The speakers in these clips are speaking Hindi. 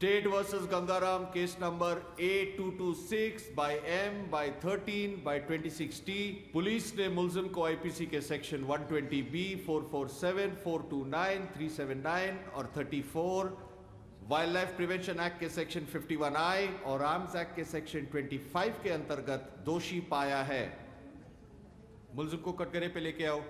State versus Gangaram, case number A226 by M by 13 by 26T. Police ने मुल्जिम को आईपीसी के सेक्शन 120B, 447, 429, 379 और 34, वाइल्ड लाइफ प्रिवेंशन एक्ट के सेक्शन 51I और आर्म्स एक्ट के सेक्शन 25 के अंतर्गत दोषी पाया है। मुल्जिम को कटघरे पे लेके आओ।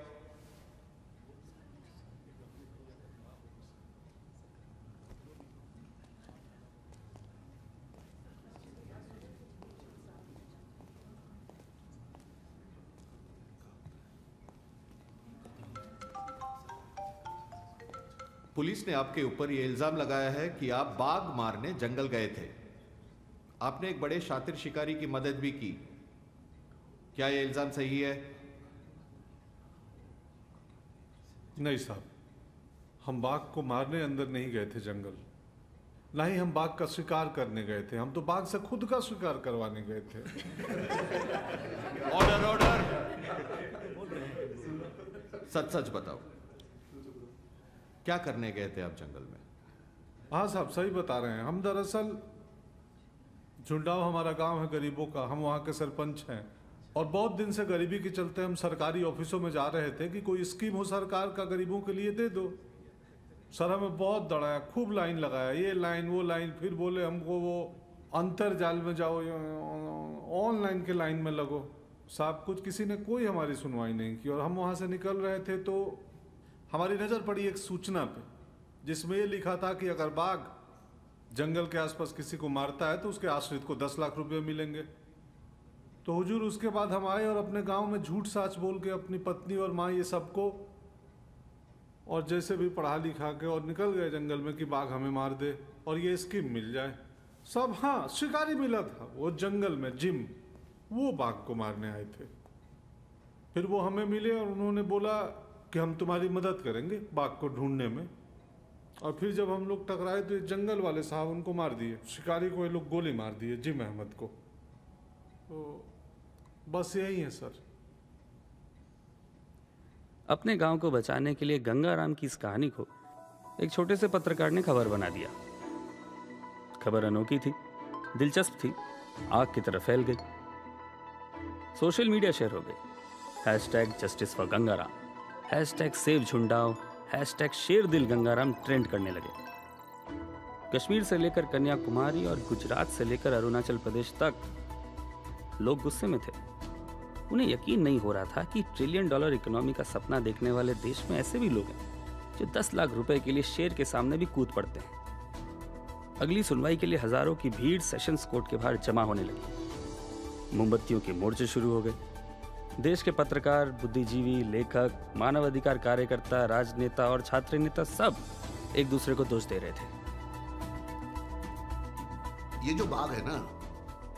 पुलिस ने आपके ऊपर यह इल्जाम लगाया है कि आप बाघ मारने जंगल गए थे। आपने एक बड़े शातिर शिकारी की मदद भी की। क्या यह इल्जाम सही है? नहीं साहब, हम बाघ को मारने अंदर नहीं गए थे जंगल, ना ही हम बाघ का शिकार करने गए थे। हम तो बाघ से खुद का शिकार करवाने गए थे। Order order. सच सच बताओ, क्या करने गए थे आप जंगल में? हाँ साहब, सही बता रहे हैं। हम दरअसल, झुंडाव हमारा गांव है गरीबों का, हम वहाँ के सरपंच हैं और बहुत दिन से गरीबी के चलते हम सरकारी ऑफिसों में जा रहे थे कि कोई स्कीम हो सरकार का गरीबों के लिए दे दो। सर हमें बहुत दौड़ाया, खूब लाइन लगाया, ये लाइन वो लाइन, फिर बोले हमको वो अंतरजाल में जाओ, ऑनलाइन के लाइन में लगो। साहब कुछ किसी ने कोई हमारी सुनवाई नहीं की और हम वहाँ से निकल रहे थे तो हमारी नज़र पड़ी एक सूचना पे जिसमें ये लिखा था कि अगर बाघ जंगल के आसपास किसी को मारता है तो उसके आश्रित को 10 लाख रुपए मिलेंगे। तो हुजूर उसके बाद हम आए और अपने गांव में झूठ साच बोल के अपनी पत्नी और माँ ये सबको और जैसे भी पढ़ा लिखा के और निकल गए जंगल में कि बाघ हमें मार दे और ये स्कीम मिल जाए। सब हाँ, शिकारी मिला था वो जंगल में, जिम, वो बाघ को मारने आए थे। फिर वो हमें मिले और उन्होंने बोला कि हम तुम्हारी मदद करेंगे बाघ को ढूंढने में। और फिर जब हम लोग टकराए तो ये जंगल वाले साहब उनको मार दिए, शिकारी को ये लोग गोली मार दिए, जिम अहमद को। तो बस यही है सर। अपने गांव को बचाने के लिए गंगाराम की इस कहानी को एक छोटे से पत्रकार ने खबर बना दिया। खबर अनोखी थी, दिलचस्प थी, आग की तरह फैल गई, सोशल मीडिया शेयर हो गई। #जस्टिस फॉर गंगाराम, #सेव झुंडाव, #शेर दिल गंगाराम ट्रेंड करने लगे। कश्मीर से लेकर कन्याकुमारी और गुजरात से लेकर अरुणाचल प्रदेश तक लोग गुस्से में थे। उन्हें यकीन नहीं हो रहा था कि $1 ट्रिलियन इकोनॉमी का सपना देखने वाले देश में ऐसे भी लोग हैं जो 10 लाख रुपए के लिए शेर के सामने भी कूद पड़ते हैं। अगली सुनवाई के लिए हजारों की भीड़ सेशंस कोर्ट के बाहर जमा होने लगी। मोमबत्तियों के मोर्चे शुरू हो गए। देश के पत्रकार, बुद्धिजीवी, लेखक, मानवाधिकार कार्यकर्ता, राजनेता और छात्र नेता सब एक दूसरे को दोष दे रहे थे। ये जो बाघ है ना,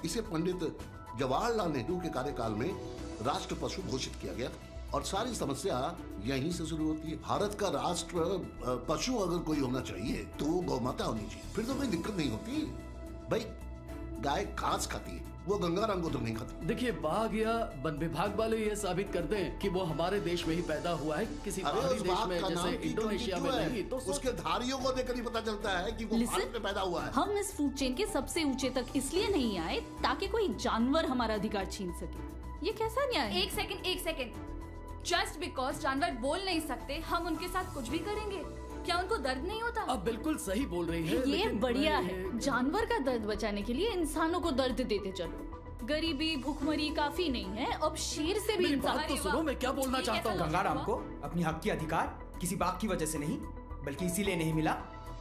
इसे पंडित जवाहरलाल नेहरू के कार्यकाल में राष्ट्र पशु घोषित किया गया और सारी समस्या यहीं से शुरू होती है। भारत का राष्ट्र पशु अगर कोई होना चाहिए तो वो गौमाता होनी चाहिए, फिर तो कोई दिक्कत नहीं होती। भाई गाय घास खाती है, वो गंगाराम को तो नहीं खाती। देखिए, बाघ या वन विभाग वाले ये साबित कर दें कि वो हमारे देश में ही पैदा हुआ है, किसी बाहरी देश में जैसे इंडोनेशिया में नहीं, तो उसके धारियों को देखकर ही पता चलता है कि वो भारत में पैदा हुआ है। हम इस फूड चेन के सबसे ऊंचे तक इसलिए नहीं आए ताकि कोई जानवर हमारा अधिकार छीन सके। ये कैसा न्याय है? एक सेकंड। जस्ट बिकॉज जानवर बोल नहीं सकते, हम उनके साथ कुछ भी करेंगे? क्या उनको दर्द नहीं होता? आप बिल्कुल सही बोल रही हैं। ये बढ़िया है। जानवर का दर्द बचाने के लिए इंसानों को दर्द देते चलो। गरीबी, भूखमरी काफी नहीं है, अब शेर से भी इंसान। तो सुनो, मैं क्या बोलना चाहता हूँ। गंगाराम को अपनी हक की अधिकार किसी बाघ की वजह से नहीं, बल्कि इसीलिए नहीं मिला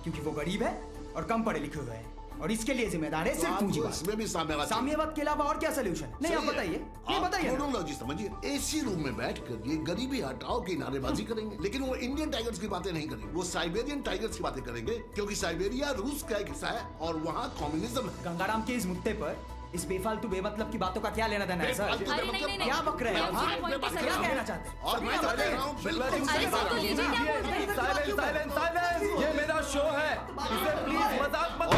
क्योंकि वो गरीब है और कम पढ़े लिखे हुए हैं, और इसके लिए जिम्मेदार है सिर्फ पूंजीवाद। इसमें भी साम्यवाद के अलावा और क्या सोल्यूशन? नहीं आप बताइए, ये बताइए। टेक्नोलॉजी समझिए, एसी रूम में बैठकर ये गरीबी हटाओ की नारेबाजी करेंगे, लेकिन वो इंडियन टाइगर्स की बातें नहीं करेंगे, वो साइबेरियन टाइगर्स की बातें करेंगे, क्योंकि साइबेरिया रूस का एक हिस्सा है और वहाँ कम्युनिज्म है। गंगाराम के इस मुद्दे पर इस बेफालतू बेमतलब की बातों का क्या लेना देना है सर? क्या बक रहे हैं? क्या कहना चाहते हैं? और मैं बता रहा हूँ, ये मेरा शो है, इसे प्लीज मजाक मत